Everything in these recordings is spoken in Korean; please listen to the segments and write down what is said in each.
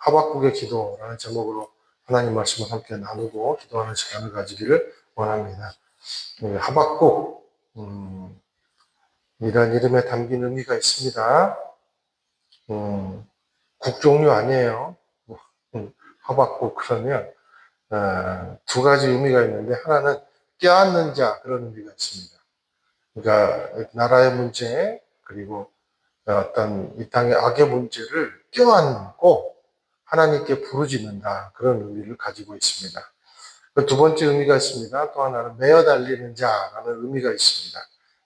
하박국의 기도라는 제목으로 하나님 말씀을 함께 나누고 기도하는 시간을 가지기를 원합니다. 하박국, 이런 이름에 담긴 의미가 있습니다. 국종류 아니에요. 하박국 그러면 두 가지 의미가 있는데, 하나는 껴안는 자, 그런 의미가 있습니다. 그러니까 나라의 문제, 그리고 어떤 이 땅의 악의 문제를 껴안고 하나님께 부르짖는다, 그런 의미를 가지고 있습니다. 그 두 번째 의미가 있습니다. 또 하나는 메어 달리는 자라는 의미가 있습니다.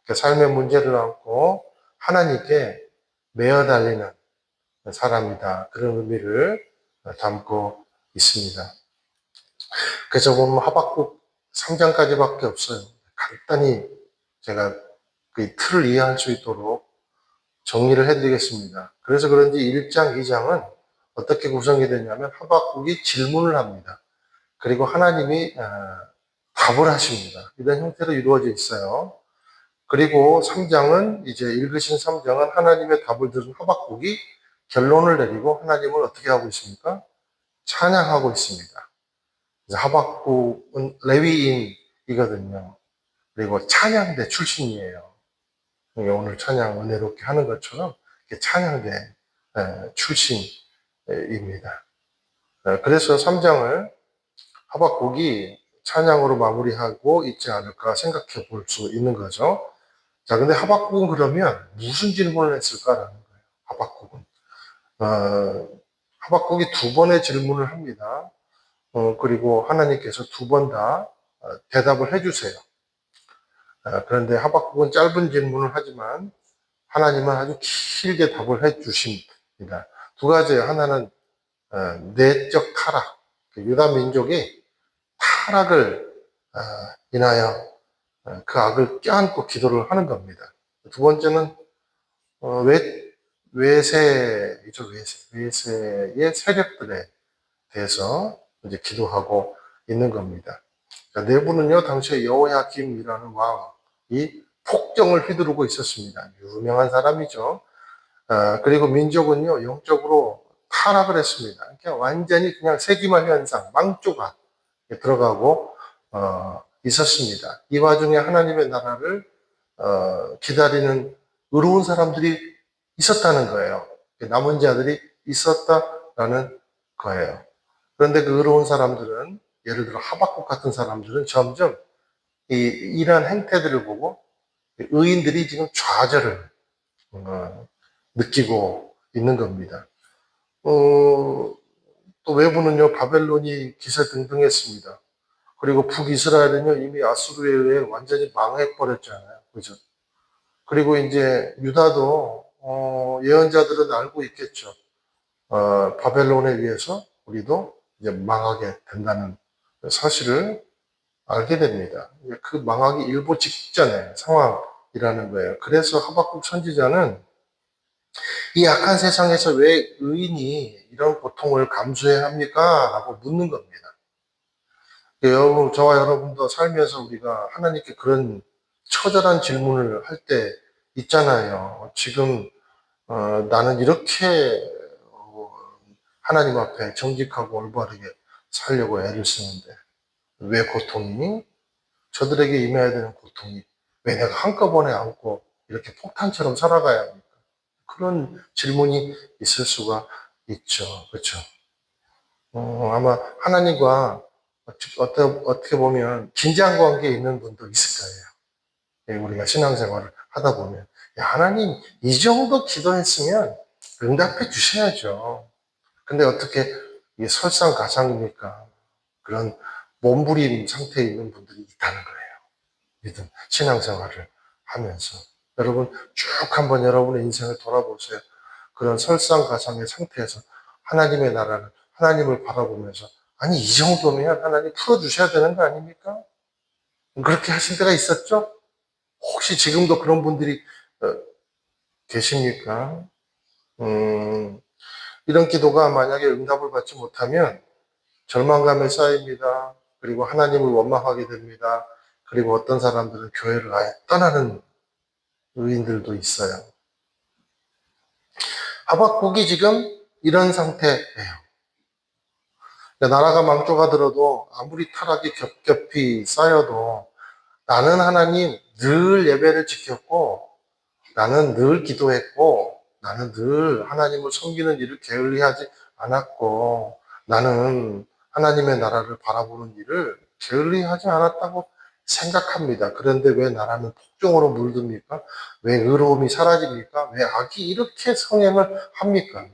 그러니까 삶의 문제를 안고 하나님께 메어 달리는 사람이다, 그런 의미를 담고 있습니다. 그래서 보면 하박국 3장까지밖에 없어요. 간단히 제가 그 틀을 이해할 수 있도록 정리를 해드리겠습니다. 그래서 그런지 1장, 2장은 어떻게 구성이 되냐면 하박국이 질문을 합니다. 그리고 하나님이 답을 하십니다. 이런 형태로 이루어져 있어요. 그리고 3장은, 이제 읽으신 3장은 하나님의 답을 들은 하박국이 결론을 내리고 하나님을 어떻게 하고 있습니까? 찬양하고 있습니다. 하박국은 레위인이거든요. 그리고 찬양대 출신이에요. 오늘 찬양 은혜롭게 하는 것처럼 찬양대 출신입니다. 그래서 3장을 하박국이 찬양으로 마무리하고 있지 않을까 생각해 볼 수 있는 거죠. 자, 근데 하박국은 그러면 무슨 질문을 했을까라는 거예요. 하박국이 두 번의 질문을 합니다. 그리고 하나님께서 두 번 다 대답을 해주세요. 그런데 하박국은 짧은 질문을 하지만 하나님은 아주 길게 답을 해주십니다. 두 가지예요. 하나는 내적 타락, 유다 민족이 타락을 인하여 그 악을 껴안고 기도를 하는 겁니다. 두 번째는 외세이죠. 외세의 세력들에 대해서 이제 기도하고 있는 겁니다. 내부는요, 당시에 여호야김이라는 왕이 폭정을 휘두르고 있었습니다. 유명한 사람이죠. 그리고 민족은요, 영적으로 타락을 했습니다. 그러니까 완전히 그냥 세기말 현상, 망조가 들어가고 있었습니다. 이 와중에 하나님의 나라를 기다리는 의로운 사람들이 있었다는 거예요. 남은 자들이 있었다라는 거예요. 그런데 그 의로운 사람들은, 예를 들어 하박국 같은 사람들은 점점 이러한 행태들을 보고 의인들이 지금 좌절을 느끼고 있는 겁니다. 또 외부는요, 바벨론이 기세등등했습니다. 그리고 북이스라엘은요, 이미 아수르에 의해 완전히 망해버렸잖아요. 그죠? 그리고 이제 유다도, 예언자들은 알고 있겠죠. 바벨론에 의해서 우리도 이제 망하게 된다는 사실을 알게 됩니다. 그 망하기 일보 직전의 상황이라는 거예요. 그래서 하박국 선지자는 이 악한 세상에서 왜 의인이 이런 고통을 감수해야 합니까? 라고 묻는 겁니다. 여러분, 저와 여러분도 살면서 우리가 하나님께 그런 처절한 질문을 할 때 있잖아요. 지금 나는 이렇게 하나님 앞에 정직하고 올바르게 살려고 애를 쓰는데 왜 고통이니? 저들에게 임해야 되는 고통이 왜 내가 한꺼번에 안고 이렇게 폭탄처럼 살아가야 합니까? 그런 질문이 있을 수가 있죠. 그렇죠? 아마 하나님과 어떻게 보면 긴장 관계에 있는 분도 있을 거예요. 우리가 신앙생활을 하다 보면, 야, 하나님 이 정도 기도했으면 응답해 주셔야죠. 근데 어떻게 이게 설상가상입니까? 그런 몸부림 상태에 있는 분들이 있다는 거예요. 믿음, 신앙생활을 하면서. 여러분 쭉 한번 여러분의 인생을 돌아보세요. 그런 설상가상의 상태에서 하나님의 나라를, 하나님을 바라보면서, 아니 이 정도면 하나님 풀어주셔야 되는 거 아닙니까? 그렇게 하신 때가 있었죠? 혹시 지금도 그런 분들이 계십니까? 이런 기도가 만약에 응답을 받지 못하면 절망감에 쌓입니다. 그리고 하나님을 원망하게 됩니다. 그리고 어떤 사람들은 교회를 아예 떠나는 의인들도 있어요. 하박국이 지금 이런 상태예요. 그러니까 나라가 망조가들어도 아무리 타락이 겹겹이 쌓여도 나는 하나님 늘 예배를 지켰고 나는 늘 기도했고 나는 늘 하나님을 섬기는 일을 게을리하지 않았고 나는 하나님의 나라를 바라보는 일을 게을리하지 않았다고 생각합니다. 그런데 왜 나라는 폭정으로 물듭니까? 왜 의로움이 사라집니까? 왜 악이 이렇게 성행을 합니까?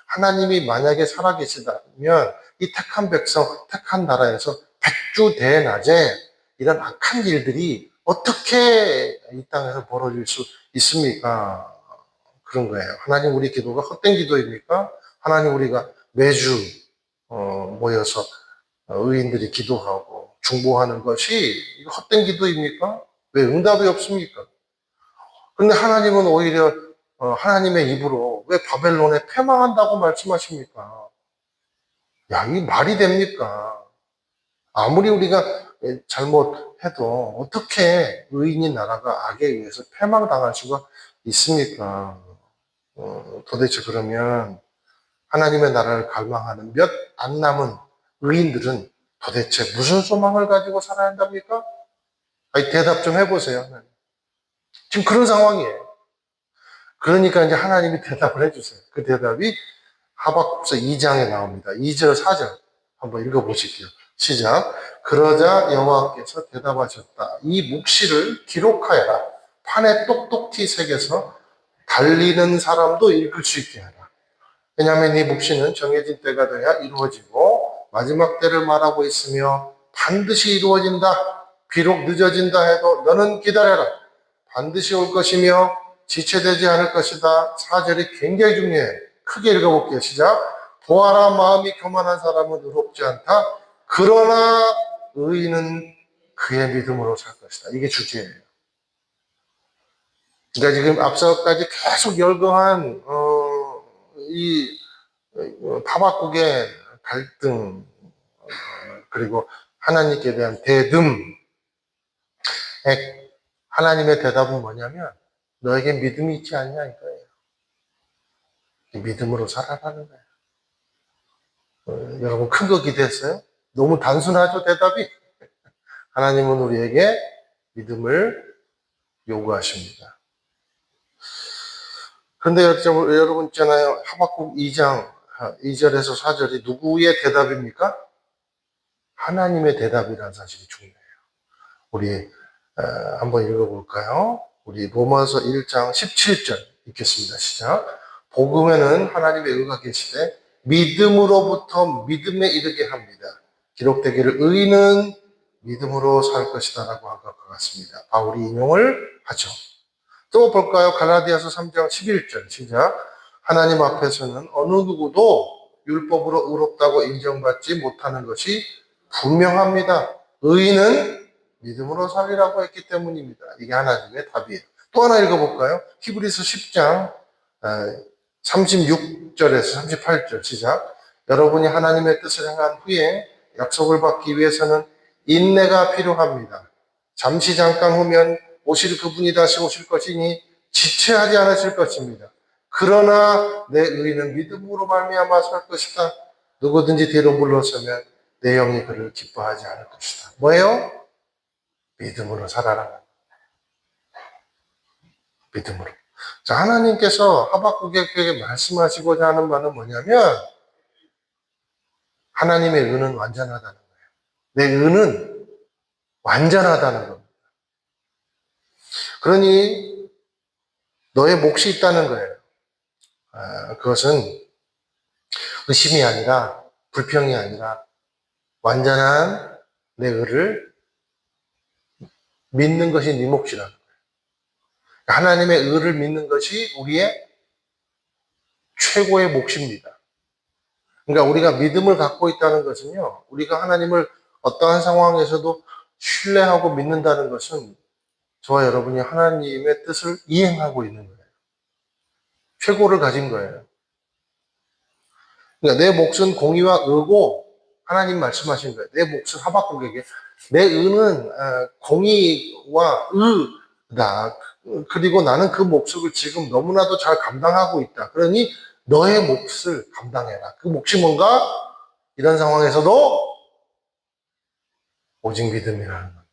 하나님이 만약에 살아계시다면 이 택한 백성, 택한 나라에서 백주대낮에 이런 악한 일들이 어떻게 이 땅에서 벌어질 수 있습니까? 그런 거예요. 하나님 우리 기도가 헛된 기도입니까? 하나님 우리가 매주 모여서 의인들이 기도하고 중보하는 것이 이거 헛된 기도입니까? 왜 응답이 없습니까? 그런데 하나님은 오히려 하나님의 입으로 왜 바벨론에 패망한다고 말씀하십니까? 야, 이 말이 됩니까? 아무리 우리가 잘못해도 어떻게 의인인 나라가 악에 의해서 패망당할 수가 있습니까? 도대체 그러면 하나님의 나라를 갈망하는 몇 안 남은 의인들은 도대체 무슨 소망을 가지고 살아야 한답니까? 아니, 대답 좀 해보세요. 지금 그런 상황이에요. 그러니까 이제 하나님이 대답을 해주세요. 그 대답이 하박국서 2장에 나옵니다. 2절, 4절 한번 읽어보실게요. 시작. 그러자 여호와께서 대답하셨다. 이 묵시를 기록하여라. 판에 똑똑히 새겨서 달리는 사람도 읽을 수 있게 하라. 왜냐하면 이 묵시는 정해진 때가 돼야 이루어지고 마지막 때를 말하고 있으며 반드시 이루어진다. 비록 늦어진다 해도 너는 기다려라. 반드시 올 것이며 지체되지 않을 것이다. 4절이 굉장히 중요해. 크게 읽어볼게요. 시작. 보아라, 마음이 교만한 사람은 의롭지 않다. 그러나 의인은 그의 믿음으로 살 것이다. 이게 주제예요. 그러니까 지금 앞서까지 계속 열거한 이 하박국의 갈등 그리고 하나님께 대한 대듬 하나님의 대답은 뭐냐면 너에게 믿음이 있지 않냐 이거예요. 믿음으로 살아가는 거예요. 여러분 큰 거 기대했어요? 너무 단순하죠 대답이? 하나님은 우리에게 믿음을 요구하십니다. 그런데 여러분 있잖아요. 하박국 2장 2절에서 4절이 누구의 대답입니까? 하나님의 대답이라는 사실이 중요해요. 우리 한번 읽어볼까요? 우리 로마서 1장 17절 읽겠습니다. 시작. 복음에는 하나님의 의가 계시되 믿음으로부터 믿음에 이르게 합니다. 기록되기를 의인은 믿음으로 살 것이다 라고 한 것과 같습니다. 바울이 인용을 하죠. 또 볼까요? 갈라디아서 3장 11절 시작. 하나님 앞에서는 어느 누구도 율법으로 의롭다고 인정받지 못하는 것이 분명합니다. 의인은 믿음으로 살리라고 했기 때문입니다. 이게 하나님의 답이에요. 또 하나 읽어볼까요? 히브리서 10장 36절에서 38절 시작. 여러분이 하나님의 뜻을 행한 후에 약속을 받기 위해서는 인내가 필요합니다. 잠시 잠깐 후면 오실 그분이 다시 오실 것이니 지체하지 않으실 것입니다. 그러나 내 의인은 믿음으로 말미암아 살 것이다. 누구든지 뒤로 물러서면 내 영이 그를 기뻐하지 않을 것이다. 뭐예요? 믿음으로 살아라. 믿음으로. 자, 하나님께서 하박국에게 말씀하시고자 하는 바는 뭐냐면 하나님의 은은 완전하다는 거예요. 내 은은 완전하다는 겁니다. 그러니 너의 몫이 있다는 거예요. 그것은 의심이 아니라 불평이 아니라 완전한 내 의를 믿는 것이 네 몫이라는 거예요. 하나님의 의를 믿는 것이 우리의 최고의 몫입니다. 그러니까 우리가 믿음을 갖고 있다는 것은요, 우리가 하나님을 어떠한 상황에서도 신뢰하고 믿는다는 것은 저와 여러분이 하나님의 뜻을 이행하고 있는 거예요. 최고를 가진 거예요. 그러니까 내 몫은 공의와 의고 하나님 말씀하신 거예요. 내 몫은 하박국에게 내 의는 공의와 의다. 그리고 나는 그 몫을 지금 너무나도 잘 감당하고 있다. 그러니 너의 몫을 감당해라. 그 몫이 뭔가? 이런 상황에서도 오직 믿음이라는 거예요.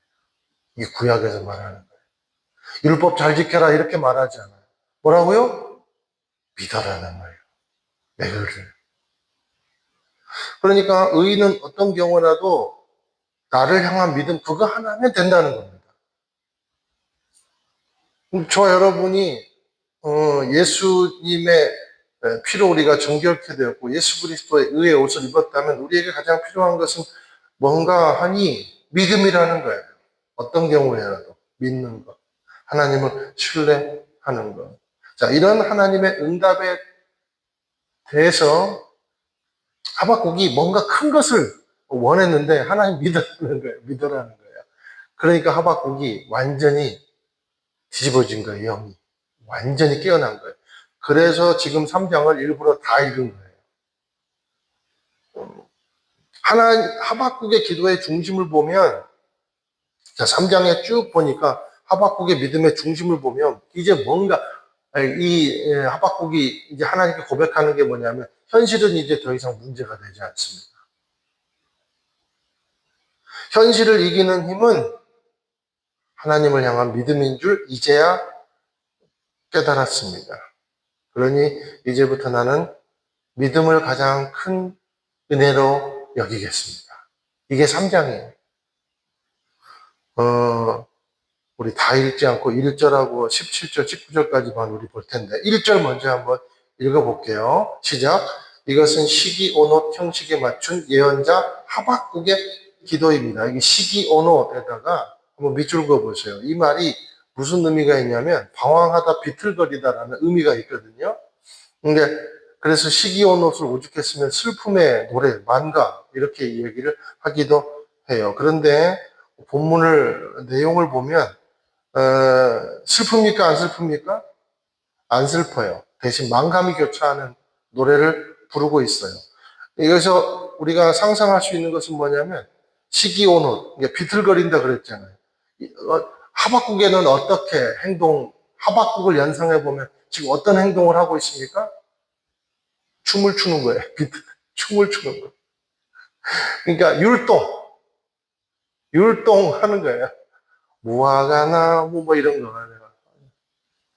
이게 구약에서 말하는 거예요. 율법 잘 지켜라 이렇게 말하지 않아요. 뭐라고요? 믿어라는 거예요. 내를. 그러니까 의인은 어떤 경우라도 나를 향한 믿음 그거 하나면 된다는 겁니다. 저와 여러분이 예수님의 피로 우리가 정결케 되었고 예수 그리스도의 의의 옷을 입었다면 우리에게 가장 필요한 것은 뭔가 하니 믿음이라는 거예요. 어떤 경우에라도 믿는 것. 하나님을 신뢰하는 것. 자, 이런 하나님의 응답에 대해서 하박국이 뭔가 큰 것을 원했는데 하나님 믿으라는 거예요. 믿으라는 거예요. 그러니까 하박국이 완전히 뒤집어진 거예요. 영이. 완전히 깨어난 거예요. 그래서 지금 3장을 일부러 다 읽은 거예요. 하박국의 기도의 중심을 보면, 자, 3장에 쭉 보니까 하박국의 믿음의 중심을 보면, 이제 뭔가, 하박국이 이제 하나님께 고백하는 게 뭐냐면, 현실은 이제 더 이상 문제가 되지 않습니다. 현실을 이기는 힘은 하나님을 향한 믿음인 줄 이제야 깨달았습니다. 그러니 이제부터 나는 믿음을 가장 큰 은혜로 여기겠습니다. 이게 3장이에요. 우리 다 읽지 않고 1절하고 17절, 19절까지만 우리 볼 텐데 1절 먼저 한번 읽어볼게요. 시작. 이것은 시기오롯 형식에 맞춘 예언자 하박국의 기도입니다. 이게 시기오롯에다가 한번 밑줄 그어보세요. 이 말이 무슨 의미가 있냐면 방황하다 비틀거리다라는 의미가 있거든요. 근데 그래서 시기오롯을 오죽했으면 슬픔의 노래, 만가 이렇게 얘기를 하기도 해요. 그런데 본문을 내용을 보면 슬픕니까? 안 슬픕니까? 안 슬퍼요. 대신 만감이 교차하는 노래를 부르고 있어요. 여기서 우리가 상상할 수 있는 것은 뭐냐면 시기오롯, 비틀거린다 그랬잖아요. 하박국에는 어떻게 하박국을 연상해 보면 지금 어떤 행동을 하고 있습니까? 춤을 추는 거예요. 춤을 추는 거예요. 그러니까 율동하는 거예요. 무화과 나무 뭐 이런 거.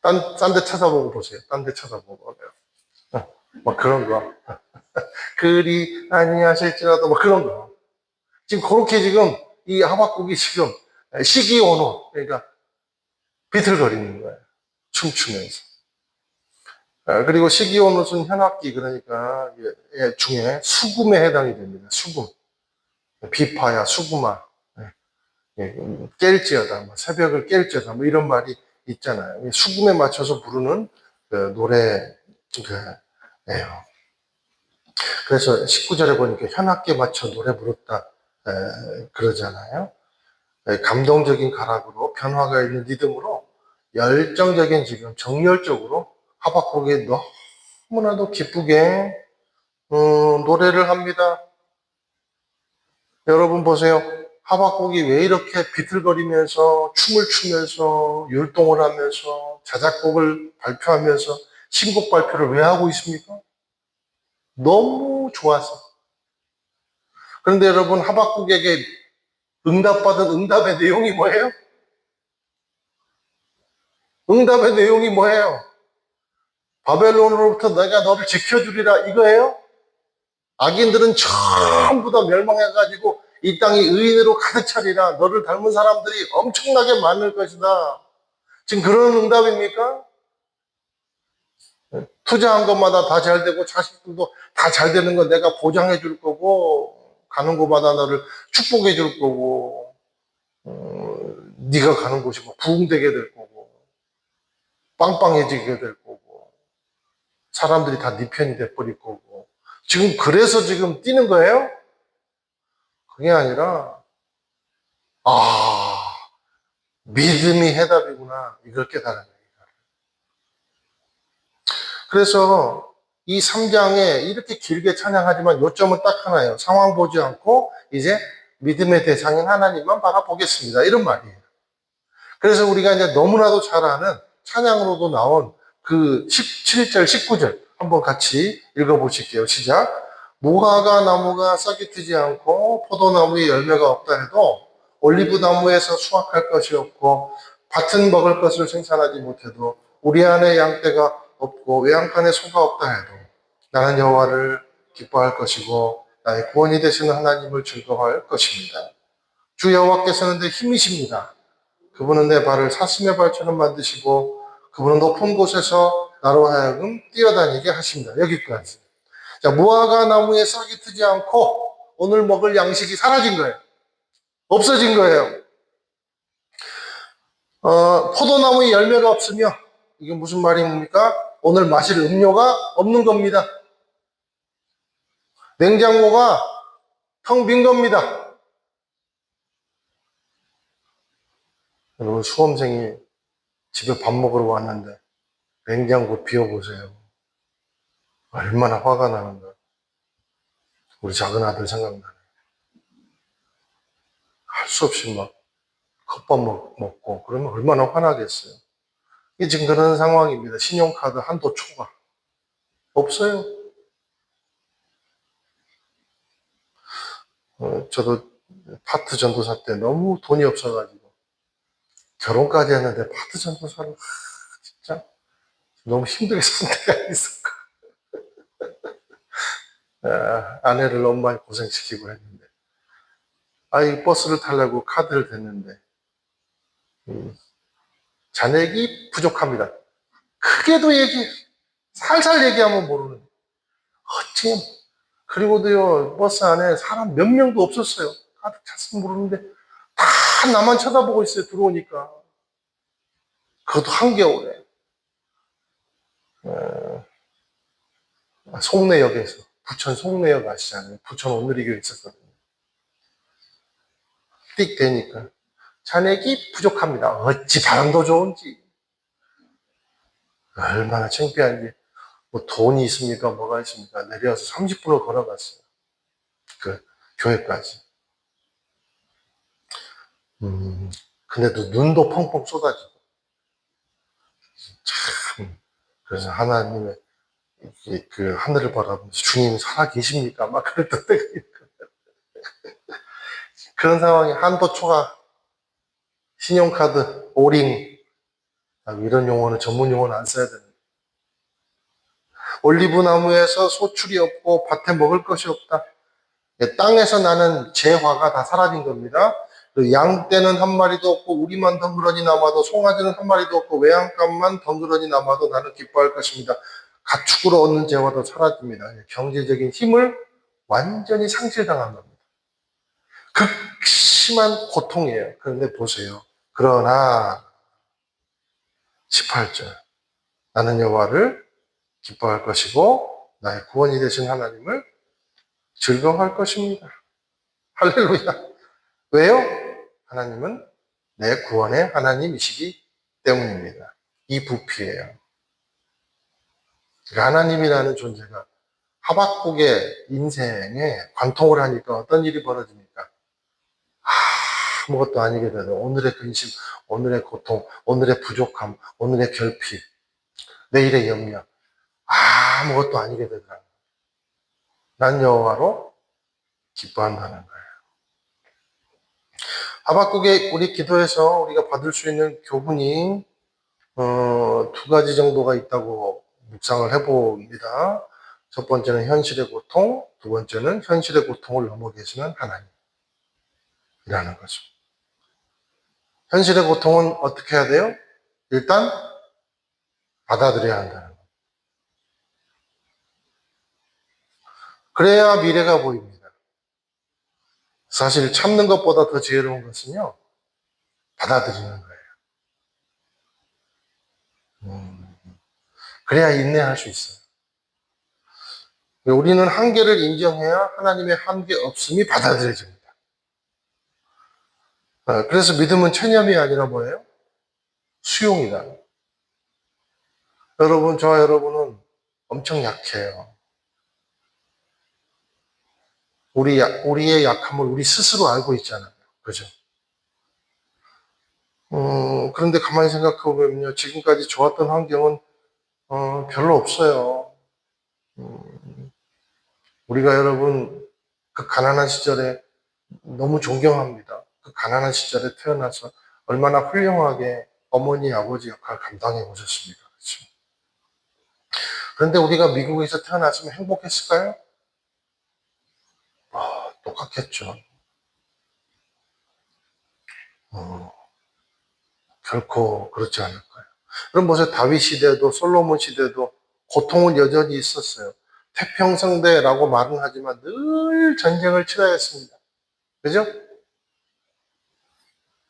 딴 데 찾아보고 보세요. 딴 데 찾아보고. 뭐 그런 거. 그리 아니하실지라도 뭐 그런 거. 지금 그렇게 지금 이 하박국이 지금 시기온호 그러니까 비틀거리는 거예요. 춤추면서. 그리고 시기온옷은 현악기 그러니까 중에 수금에 해당이 됩니다. 수금. 비파야 수구마. 깰지어다. 뭐 새벽을 깰지어다. 뭐 이런 말이 있잖아요. 수금에 맞춰서 부르는 노래예요. 그래서 19절에 보니까 현악기에 맞춰 노래 부르다 그러잖아요. 감동적인 가락으로 변화가 있는 리듬으로 열정적인 지금 정열적으로 하박국이 너무나도 기쁘게 노래를 합니다. 여러분 보세요. 하박국이 왜 이렇게 비틀거리면서 춤을 추면서 율동을 하면서 자작곡을 발표하면서 신곡 발표를 왜 하고 있습니까? 너무 좋아서. 그런데 여러분 하박국에게 응답받은 응답의 내용이 뭐예요? 응답의 내용이 뭐예요? 바벨론으로부터 내가 너를 지켜주리라 이거예요? 악인들은 전부 다 멸망해가지고 이 땅이 의인으로 가득 차리라 너를 닮은 사람들이 엄청나게 많을 것이다. 지금 그런 응답입니까? 투자한 것마다 다 잘 되고 자식들도 다 잘 되는 거 내가 보장해 줄 거고 가는 곳마다 너를 축복해 줄 거고 네가 가는 곳이 뭐 부흥되게 될 거고 빵빵해지게 될 거고 사람들이 다 네 편이 돼버릴 거고 지금 그래서 지금 뛰는 거예요? 그게 아니라 아 믿음이 해답이구나 이걸 깨달은 거예요. 그래서 이 3장에 이렇게 길게 찬양하지만 요점은 딱 하나예요. 상황 보지 않고 이제 믿음의 대상인 하나님만 바라보겠습니다. 이런 말이에요. 그래서 우리가 이제 너무나도 잘 아는 찬양으로도 나온 그 17절, 19절 한번 같이 읽어보실게요. 시작. 무화과 나무가 싹이 트지 않고 포도나무에 열매가 없다 해도 올리브 나무에서 수확할 것이 없고 밭은 먹을 것을 생산하지 못해도 우리 안에 양떼가 없고 외양간에 소가 없다 해도 나는 여호와를 기뻐할 것이고 나의 구원이 되시는 하나님을 즐거워할 것입니다. 주 여호와께서는 내 힘이십니다. 그분은 내 발을 사슴의 발처럼 만드시고 그분은 높은 곳에서 나로 하여금 뛰어다니게 하십니다. 여기까지. 자, 무화과 나무에 싹이 트지 않고 오늘 먹을 양식이 사라진 거예요. 없어진 거예요. 포도나무에 열매가 없으며 이게 무슨 말입니까? 오늘 마실 음료가 없는 겁니다. 냉장고가 텅 빈 겁니다. 여러분 수험생이 집에 밥 먹으러 왔는데 냉장고 비워보세요. 얼마나 화가 나는가. 우리 작은 아들 생각나네. 할 수 없이 막 컵밥 먹고 그러면 얼마나 화나겠어요. 이게 지금 그런 상황입니다. 신용카드 한도 초과. 없어요. 저도 파트 전도사 때 너무 돈이 없어가지고 결혼까지 했는데 파트 전도사를 진짜 너무 힘들게 산 때가 있었고 아내를 너무 많이 고생시키고 했는데 이 버스를 타려고 카드를 댔는데 잔액이 부족합니다. 크게도 살살 얘기하면 모르는 어찌 그리고도요 버스 안에 사람 몇 명도 없었어요. 가득 찼으면 모르는데 다 나만 쳐다보고 있어요. 들어오니까 그것도 한겨울에 송내역에서 부천 송내역 아시잖아요. 부천 오늘리교에 있었거든요. 띡 되니까 잔액이 부족합니다. 어찌 바람도 좋은지 얼마나 창피한지 뭐 돈이 있습니까? 뭐가 있습니까? 내려와서 30분을 걸어갔어요. 그 교회까지. 근데도 눈도 펑펑 쏟아지고 참 그래서 하나님의 그 하늘을 바라보면서 주님 살아계십니까? 막 그랬던 때가 있고 그런 상황에 한도 초과 신용카드 오링 이런 용어는 전문 용어는 안 써야 됩니다. 올리브 나무에서 소출이 없고 밭에 먹을 것이 없다. 땅에서 나는 재화가 다 사라진 겁니다. 양떼는 한 마리도 없고 우리만 덩그러니 남아도 송아지는 한 마리도 없고 외양간만 덩그러니 남아도 나는 기뻐할 것입니다. 가축으로 얻는 재화도 사라집니다. 경제적인 힘을 완전히 상실당한 겁니다. 극심한 고통이에요. 그런데 보세요. 그러나 18절 나는 여호와를 기뻐할 것이고 나의 구원이 되신 하나님을 즐거워할 것입니다. 할렐루야. 왜요? 하나님은 내 구원의 하나님이시기 때문입니다. 이 부피예요. 하나님이라는 존재가 하박국의 인생에 관통을 하니까 어떤 일이 벌어집니까? 아무것도 아니게 되는 오늘의 근심, 오늘의 고통, 오늘의 부족함, 오늘의 결핍, 내일의 염려 아무것도 아니게 되더라고요. 난 여호와로 기뻐한다는 거예요. 하박국의 우리 기도에서 우리가 받을 수 있는 교훈이 두 가지 정도가 있다고 묵상을 해봅니다. 첫 번째는 현실의 고통, 두 번째는 현실의 고통을 넘어 계시는 하나님이라는 거죠. 현실의 고통은 어떻게 해야 돼요? 일단 받아들여야 한다는 거예요. 그래야 미래가 보입니다. 사실 참는 것보다 더 지혜로운 것은요, 받아들이는 거예요. 그래야 인내할 수 있어요. 우리는 한계를 인정해야 하나님의 한계 없음이 받아들여집니다. 그래서 믿음은 체념이 아니라 뭐예요? 수용이다. 여러분, 저와 여러분은 엄청 약해요. 우리의 약함을 우리 스스로 알고 있잖아요. 그죠? 그런데 가만히 생각해 보면요. 지금까지 좋았던 환경은 별로 없어요. 우리가 여러분 그 가난한 시절에 너무 존경합니다. 그 가난한 시절에 태어나서 얼마나 훌륭하게 어머니, 아버지 역할을 감당해 오셨습니까? 그렇죠? 그런데 우리가 미국에서 태어났으면 행복했을까요? 똑같겠죠. 어, 결코 그렇지 않을 거예요. 그럼 보세요. 다윗 시대도 솔로몬 시대도 고통은 여전히 있었어요. 태평성대라고 말은 하지만 늘 전쟁을 치러야 했습니다. 그죠?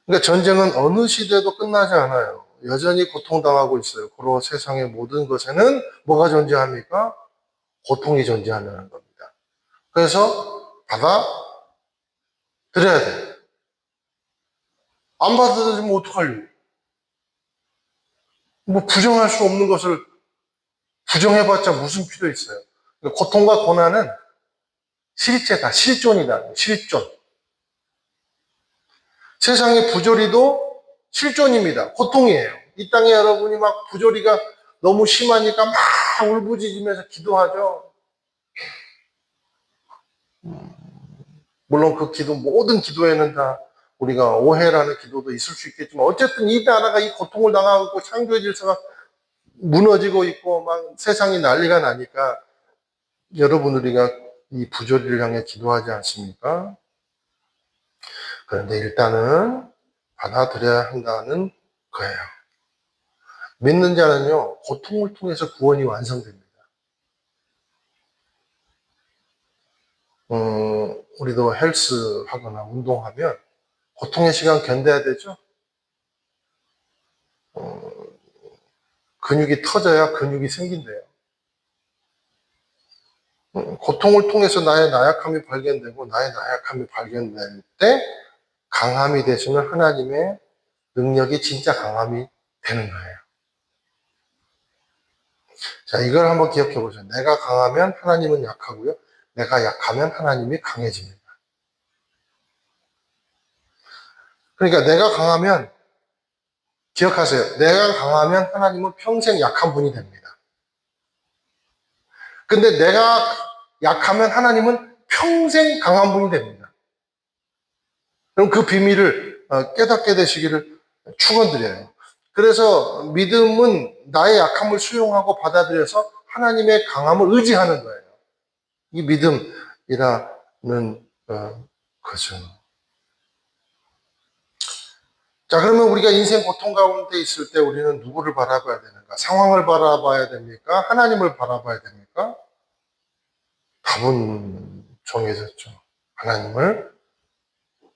그러니까 전쟁은 어느 시대도 끝나지 않아요. 여전히 고통당하고 있어요. 그리고 세상의 모든 것에는 뭐가 존재합니까? 고통이 존재하는 겁니다. 그래서 받아들여야 돼요. 안 받아들이면 어떡하려고? 뭐 부정할 수 없는 것을 부정해봤자 무슨 필요 있어요. 그러니까 고통과 고난은 실제다, 실존이다, 실존. 세상의 부조리도 실존입니다. 고통이에요. 이 땅에 여러분이 막 부조리가 너무 심하니까 막 울부짖으면서 기도하죠. 물론 그 기도, 모든 기도에는 다 우리가 오해라는 기도도 있을 수 있겠지만 어쨌든 이 나라가 이 고통을 당하고 창조의 질서가 무너지고 있고 막 세상이 난리가 나니까 여러분 우리가 이 부조리를 향해 기도하지 않습니까? 그런데 일단은 받아들여야 한다는 거예요. 믿는 자는요, 고통을 통해서 구원이 완성됩니다. 우리도 헬스 하거나 운동하면 고통의 시간 견뎌야 되죠? 어, 근육이 터져야 근육이 생긴대요. 고통을 통해서 나의 나약함이 발견되고 나의 나약함이 발견될 때 강함이 되시는 하나님의 능력이 진짜 강함이 되는 거예요. 자, 이걸 한번 기억해 보세요. 내가 강하면 하나님은 약하고요. 내가 약하면 하나님이 강해집니다. 그러니까 내가 강하면 기억하세요. 내가 강하면 하나님은 평생 약한 분이 됩니다. 근데 내가 약하면 하나님은 평생 강한 분이 됩니다. 그럼 그 비밀을 깨닫게 되시기를 축원드려요. 그래서 믿음은 나의 약함을 수용하고 받아들여서 하나님의 강함을 의지하는 거예요. 이 믿음이라는 거죠. 자, 그러면 우리가 인생 고통 가운데 있을 때 우리는 누구를 바라봐야 되는가? 상황을 바라봐야 됩니까? 하나님을 바라봐야 됩니까? 답은 정해졌죠. 하나님을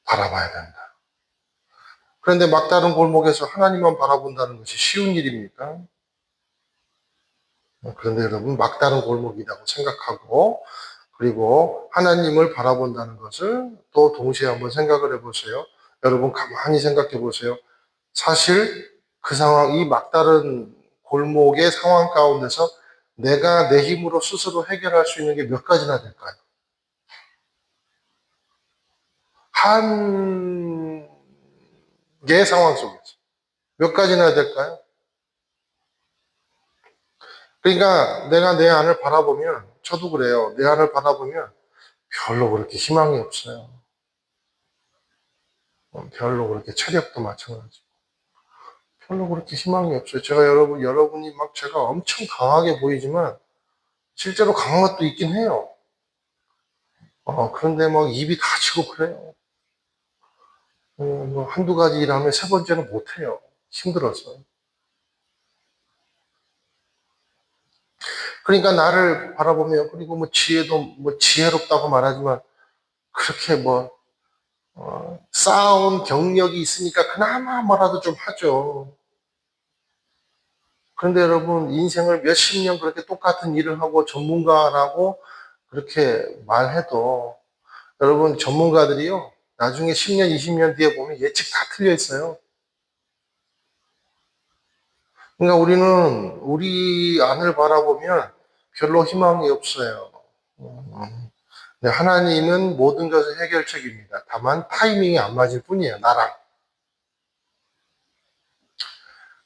바라봐야 된다. 그런데 막다른 골목에서 하나님만 바라본다는 것이 쉬운 일입니까? 그런데 여러분, 막다른 골목이라고 생각하고, 그리고 하나님을 바라본다는 것을 또 동시에 한번 생각을 해보세요. 여러분, 가만히 생각해 보세요. 사실 그 상황, 이 막다른 골목의 상황 가운데서 내가 내 힘으로 스스로 해결할 수 있는 게 몇 가지나 될까요? 한 개의 상황 속에서. 몇 가지나 될까요? 그러니까 내가 내 안을 바라보면, 저도 그래요. 내 안을 바라보면 별로 그렇게 희망이 없어요. 별로 그렇게 체력도 마찬가지. 별로 그렇게 희망이 없어요. 제가 여러분이 막 제가 엄청 강하게 보이지만 실제로 강한 것도 있긴 해요. 그런데 막 입이 다치고 그래요. 뭐 한두 가지 일하면 세 번째는 못해요. 힘들어서. 그러니까 나를 바라보면, 그리고 뭐 지혜도 뭐 지혜롭다고 말하지만 그렇게 뭐 쌓아온 경력이 있으니까 그나마 뭐라도 좀 하죠. 그런데 여러분, 인생을 몇십 년 그렇게 똑같은 일을 하고 전문가라고 그렇게 말해도 여러분, 전문가들이요, 나중에 10년, 20년 뒤에 보면 예측 다 틀려 있어요. 그러니까 우리는 우리 안을 바라보면 별로 희망이 없어요. 네, 하나님은 모든 것의 해결책입니다. 다만 타이밍이 안 맞을 뿐이에요, 나랑.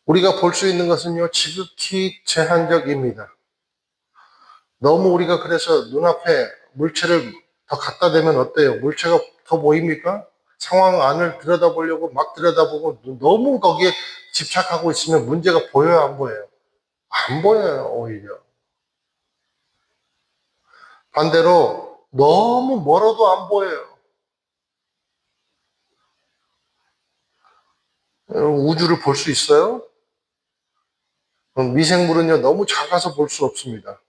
우리가 볼 수 있는 것은요, 지극히 제한적입니다. 너무 우리가 그래서 눈앞에 물체를 더 갖다 대면 어때요? 물체가 더 보입니까? 상황 안을 들여다보려고 막 들여다보고 너무 거기에 집착하고 있으면 문제가 보여요, 안 보여요? 안 보여요, 오히려. 반대로 너무 멀어도 안 보여요. 우주를 볼 수 있어요? 미생물은요, 너무 작아서 볼 수 없습니다.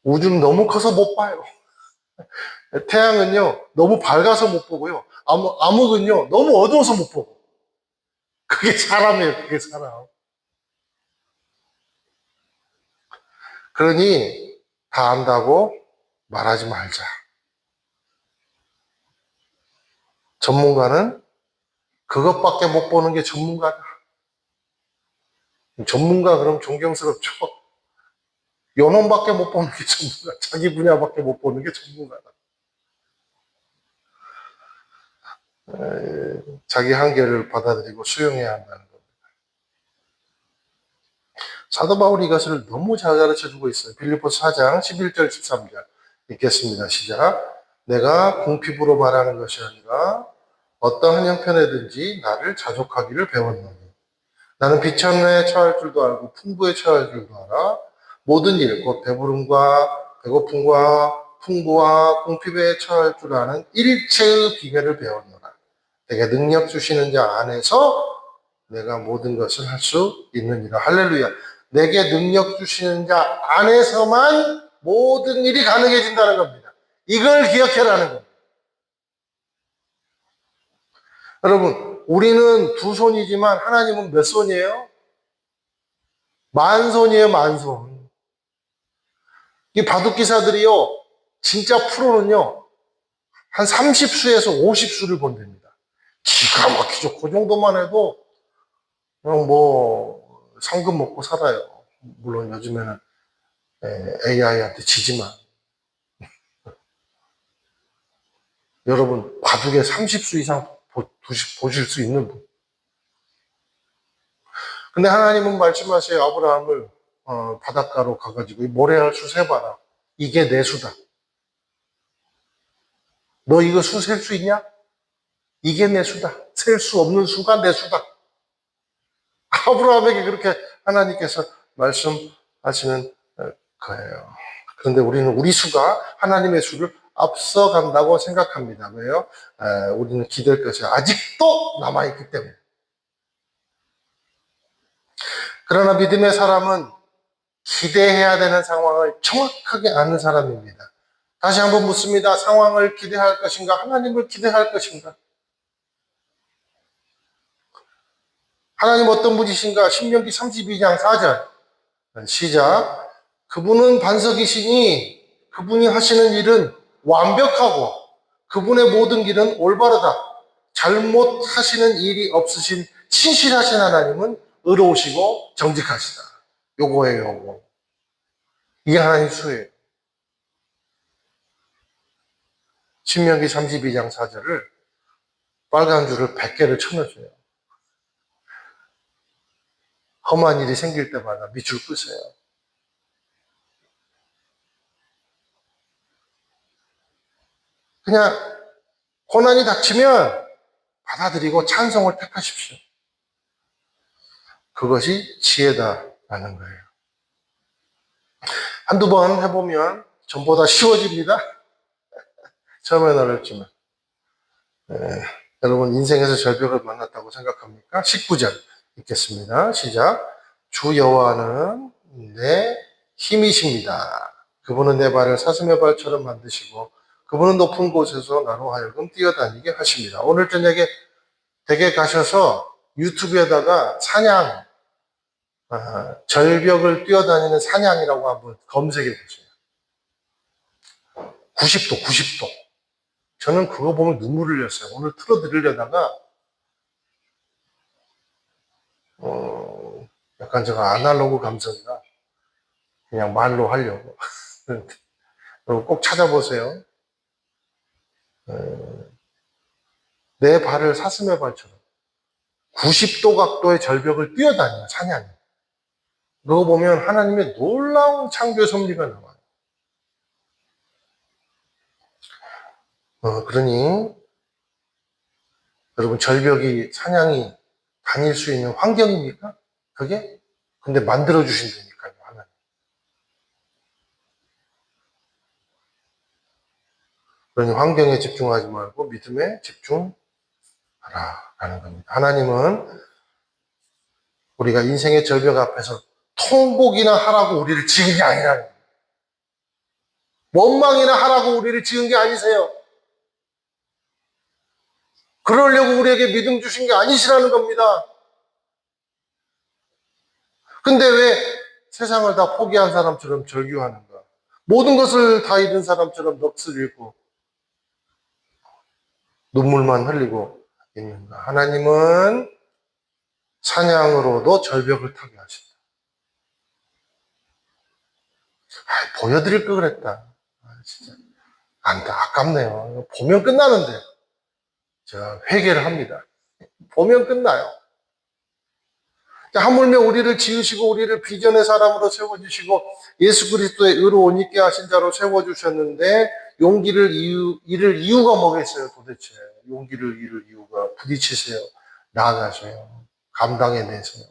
우주는 너무 커서 못 봐요. 태양은요, 너무 밝아서 못 보고요. 암흑은요, 너무 어두워서 못 보고. 그게 사람이에요, 그게 사람. 그러니, 다 안다고 말하지 말자. 전문가는 그것밖에 못 보는 게 전문가다. 전문가 그럼 존경스럽죠? 요놈밖에 못 보는 게 전문가. 자기 분야밖에 못 보는 게 전문가다. 자기 한계를 받아들이고 수용해야 한다는 겁니다. 사도 바울이 이것을 너무 잘 가르쳐주고 있어요. 빌립보서 4장 11절 13절 읽겠습니다. 시작. 내가 궁핍으로 말하는 것이 아니라 어떠한 형편에든지 나를 자족하기를 배웠노니 나는 비천에 처할 줄도 알고 풍부에 처할 줄도 알아 모든 일 곧 배부름과 배고픔과 풍부와 궁핍에 처할 줄 아는 일체의 비결을 배웠노라. 내게 능력 주시는 자 안에서 내가 모든 것을 할 수 있느니라. 할렐루야. 내게 능력 주시는 자 안에서만 모든 일이 가능해진다는 겁니다. 이걸 기억해라는 겁니다. 여러분, 우리는 두 손이지만 하나님은 몇 손이에요? 만손이에요, 만손. 이 바둑기사들이요, 진짜 프로는요, 한 30수에서 50수를 본답니다. 기가 막히죠. 그 정도만 해도 그냥 뭐 상금 먹고 살아요. 물론 요즘에는 AI한테 지지만. 여러분, 바둑에 30수 이상 보실 수 있는 분. 근데 하나님은 말씀하세요. 아브라함을 바닷가로 가가지고 이 모래알 수 세봐라. 이게 내 수다. 너 이거 수 셀 수 있냐? 이게 내 수다. 셀 수 없는 수가 내 수다. 아브라함에게 그렇게 하나님께서 말씀하시는 거예요. 그런데 우리는 우리 수가 하나님의 수를 앞서간다고 생각합니다. 왜요? 우리는 기댈 것이 아직도 남아있기 때문에. 그러나 믿음의 사람은 기대해야 되는 상황을 정확하게 아는 사람입니다. 다시 한번 묻습니다. 상황을 기대할 것인가? 하나님을 기대할 것인가? 하나님 어떤 분이신가? 신명기 32장 4절 시작. 그분은 반석이시니 그분이 하시는 일은 완벽하고 그분의 모든 길은 올바르다. 잘못하시는 일이 없으신 신실하신 하나님은 의로우시고 정직하시다. 요거예요, 요거. 이게 하나님 수예요. 신명기 32장 4절을 빨간 줄을 100개를 쳐넣어줘요. 험한 일이 생길 때마다 밑줄 끄세요. 그냥 고난이 닥치면 받아들이고 찬송을 택하십시오. 그것이 지혜다라는 거예요. 한두 번 해보면 전보다 쉬워집니다. 처음엔 어렵지만. 여러분 인생에서 절벽을 만났다고 생각합니까? 19절 읽겠습니다. 시작. 주 여호와는 내 힘이십니다. 그분은 내 발을 사슴의 발처럼 만드시고 그분은 높은 곳에서 나로 하여금 뛰어다니게 하십니다. 오늘 저녁에 댁에 가셔서 유튜브에다가 사냥, 절벽을 뛰어다니는 사냥이라고 한번 검색해 보세요. 90도, 90도. 저는 그거 보면 눈물을 흘렸어요. 오늘 틀어드리려다가 약간 제가 아날로그 감성이라 그냥 말로 하려고. 여러분 꼭 찾아보세요. 내 발을 사슴의 발처럼 90도 각도의 절벽을 뛰어다니는 사냥이. 그거 보면 하나님의 놀라운 창조의 섭리가 나와요. 그러니 여러분 절벽이 찬양이 다닐 수 있는 환경입니까? 그게? 근데 만들어 주신다니까요, 하나님. 그러니 환경에 집중하지 말고 믿음에 집중하라라는 겁니다. 하나님은 우리가 인생의 절벽 앞에서 통곡이나 하라고 우리를 지은 게 아니라는 거예요. 원망이나 하라고 우리를 지은 게 아니세요. 그러려고 우리에게 믿음 주신 게 아니시라는 겁니다. 근데 왜 세상을 다 포기한 사람처럼 절규하는가? 모든 것을 다 잃은 사람처럼 넋을 잃고 눈물만 흘리고 있는가? 하나님은 찬양으로도 절벽을 타게 하신다. 보여드릴 걸 그랬다. 진짜. 아깝네요. 보면 끝나는데. 제가 회개를 합니다. 보면 끝나요. 하물며 우리를 지으시고 우리를 비전의 사람으로 세워주시고 예수 그리스도의 의로 옷 입게 하신 자로 세워주셨는데 용기를 잃을 이유가 뭐겠어요 도대체. 용기를 잃을 이유가 부딪히세요. 나아가세요. 감당해내세요.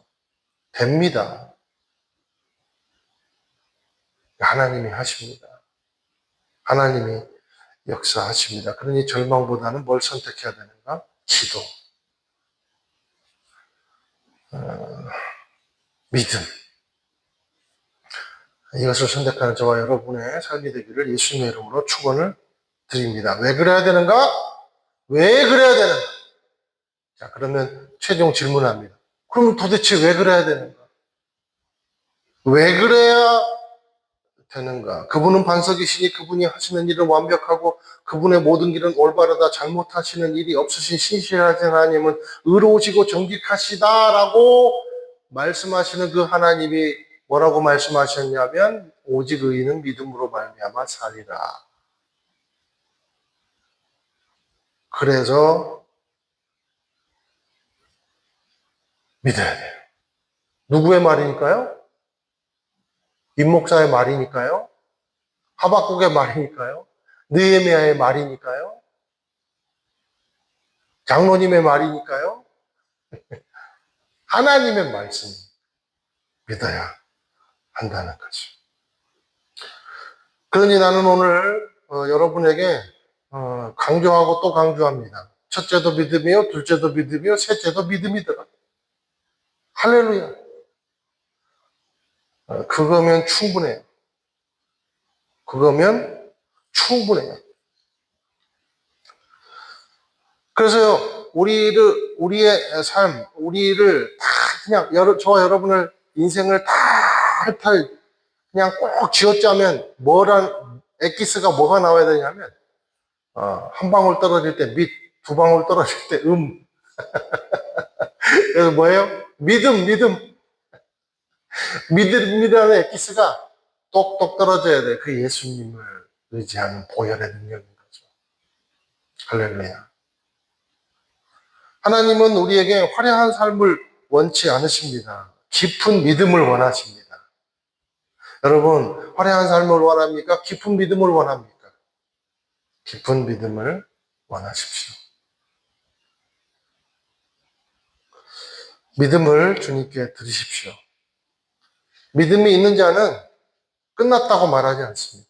됩니다. 하나님이 하십니다. 하나님이 역사하십니다. 그러니 절망보다는 뭘 선택해야 되는가? 기도. 믿음. 이것을 선택하는 저와 여러분의 삶이 되기를 예수님의 이름으로 축원을 드립니다. 왜 그래야 되는가? 왜 그래야 되는가? 자, 그러면 최종 질문합니다. 그러면 도대체 왜 그래야 되는가? 왜 그래야 되는가? 그분은 반석이시니 그분이 하시는 일은 완벽하고 그분의 모든 길은 올바르다. 잘못하시는 일이 없으신 신실하신 하나님은 의로우시고 정직하시다라고 말씀하시는 그 하나님이 뭐라고 말씀하셨냐면 오직 의인은 믿음으로 말미암아 살리라. 그래서 믿어야 돼요. 누구의 말이니까요? 임목사의 말이니까요? 하박국의 말이니까요? 느헤미야의 말이니까요? 장로님의 말이니까요? 하나님의 말씀 믿어야 한다는 거죠. 그러니 나는 오늘 여러분에게 강조하고 또 강조합니다. 첫째도 믿음이요, 둘째도 믿음이요, 셋째도 믿음이더라. 할렐루야. 그거면 충분해요. 그거면 충분해요. 그래서요, 우리의 삶, 우리를 다 그냥, 저와 여러분을, 인생을 다 핥을, 그냥 꼭 쥐어짜면, 엑기스가 뭐가 나와야 되냐면, 한 방울 떨어질 때 밑, 두 방울 떨어질 때 그래서 뭐예요? 믿음. 믿음이라는 엑기스가 똑똑 떨어져야 돼. 그 예수님을 의지하는 보혈의 능력인 거죠. 할렐루야. 하나님은 우리에게 화려한 삶을 원치 않으십니다. 깊은 믿음을 원하십니다. 여러분, 화려한 삶을 원합니까? 깊은 믿음을 원합니까? 깊은 믿음을 원하십시오. 믿음을 주님께 드리십시오. 믿음이 있는 자는 끝났다고 말하지 않습니다.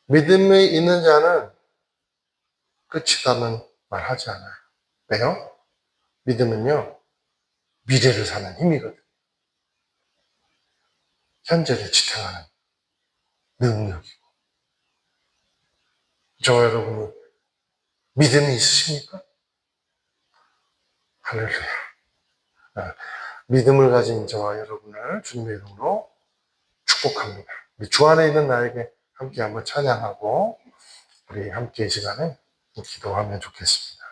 믿음이 있는 자는 끝이다는 말하지 않아요. 왜요? 믿음은요, 미래를 사는 힘이거든요. 현재를 지탱하는 능력이고. 저와 여러분이 믿음이 있으십니까? 할렐루야. 믿음을 가진 저와 여러분을 주님의 이름으로 축복합니다. 주 안에 있는 나에게 함께 한번 찬양하고 우리 함께 이 시간에 기도하면 좋겠습니다.